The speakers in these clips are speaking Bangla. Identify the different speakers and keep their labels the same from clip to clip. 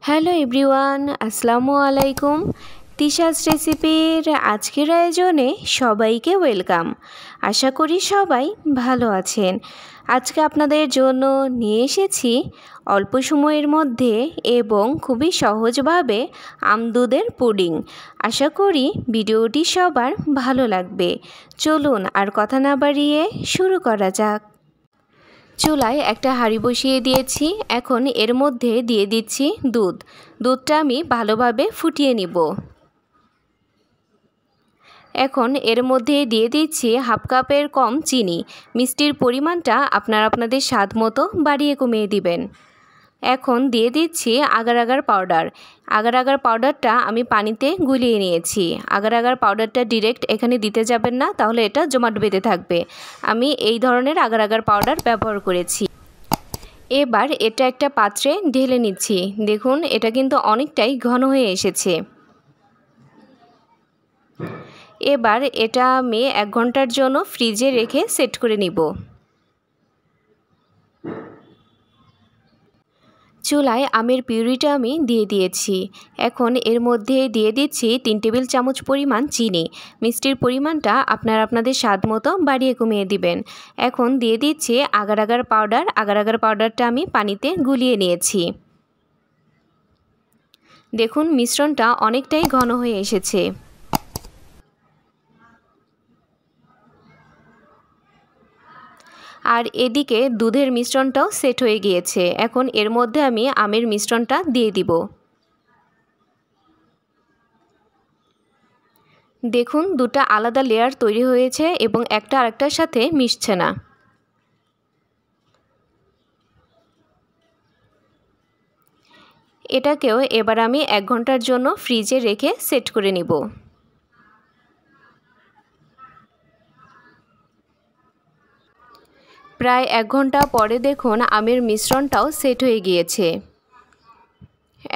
Speaker 1: হ্যালো এভরিওয়ান, আসসালামু আলাইকুম। তিশাস রেসিপির আজকের আয়োজনে সবাইকে ওয়েলকাম। আশা করি সবাই ভালো আছেন। আজকে আপনাদের জন্য নিয়ে এসেছি অল্প সময়ের মধ্যে এবং খুবই সহজভাবে আমদুধের পুডিং। আশা করি ভিডিওটি সবার ভালো লাগবে। চলুন আর কথা না বাড়িয়ে শুরু করা যাক। চুলায় একটা হাঁড়ি বসিয়ে দিয়েছি। এখন এর মধ্যে দিয়ে দিচ্ছি দুধটা আমি ভালোভাবে ফুটিয়ে নিব। এখন এর মধ্যে দিয়ে দিচ্ছি হাফ কাপের কম চিনি। মিষ্টির পরিমাণটা আপনাদের স্বাদ মতো বাড়িয়ে কমিয়ে দিবেন। এখন দিয়ে দিচ্ছি agar agar powder. Agar agar পাউডারটা আমি পানিতে গুলিয়ে নিয়েছি। আগার আগার পাউডারটা ডিরেক্ট এখানে দিতে যাবেন না, তাহলে এটা জমাট বেঁধে থাকবে। আমি এই ধরনের আগার আগার পাউডার ব্যবহার করেছি। এবার এটা একটা পাত্রে ঢেলে নিচ্ছি। দেখুন এটা কিন্তু অনেকটাই ঘন হয়ে এসেছে। এবার এটা আমি 1 ঘন্টার জন্য ফ্রিজে রেখে সেট করে নিব। চুলায় আমের পিউরিটা আমি দিয়ে দিয়েছি। এখন এর মধ্যে দিয়ে দিচ্ছি 3 টেবিল চামচ পরিমাণ চিনি। মিষ্টির পরিমাণটা আপনাদের স্বাদ মতো বাড়িয়ে কমিয়ে দিবেন। এখন দিয়ে দিচ্ছি agar agar powder. Agar agar পাউডারটা আমি পানিতে গুলিয়ে নিয়েছি। দেখুন মিশ্রণটা অনেকটাই ঘন হয়ে এসেছে। আর এদিকে দুধের মিশ্রণটাও সেট হয়ে গিয়েছে। এখন এর মধ্যে আমি আমের মিশ্রণটা দিয়ে দিব। দেখুন দুটো আলাদা লেয়ার তৈরি হয়েছে এবং একটা আরেকটার সাথে মিশছে না। এটাকেও এবার আমি 1 ঘন্টার জন্য ফ্রিজে রেখে সেট করে নিব। প্রায় 1 ঘন্টা পরে দেখুন আমের মিশ্রণটাও সেট হয়ে গিয়েছে।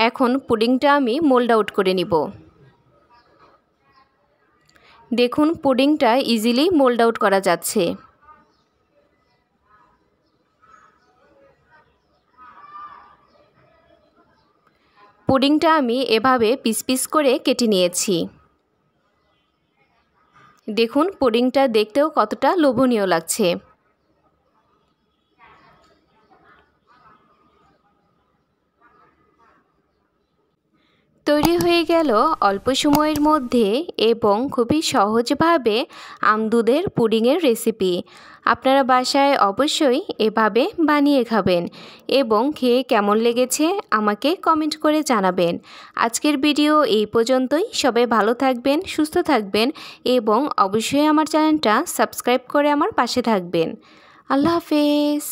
Speaker 1: এখন পুডিংটা আমি মোল্ড আউট করে নিব। দেখুন পুডিংটা ইজিলি মোল্ড আউট করা যাচ্ছে। পুডিংটা আমি এভাবে পিস পিস করে কেটে নিয়েছি। দেখুন পুডিংটা দেখতেও কতটা লোভনীয় লাগছে। তৈরি হয়ে গেল অল্প সময়ের মধ্যে এবং খুবই সহজভাবে আমদুধের পুডিংয়ের রেসিপি। আপনারা বাসায় অবশ্যই এভাবে বানিয়ে খাবেন এবং খেয়ে কেমন লেগেছে আমাকে কমেন্ট করে জানাবেন। আজকের ভিডিও এই পর্যন্তই। সবাই ভালো থাকবেন, সুস্থ থাকবেন এবং অবশ্যই আমার চ্যানেলটা সাবস্ক্রাইব করে আমার পাশে থাকবেন। আল্লাহ হাফেজ।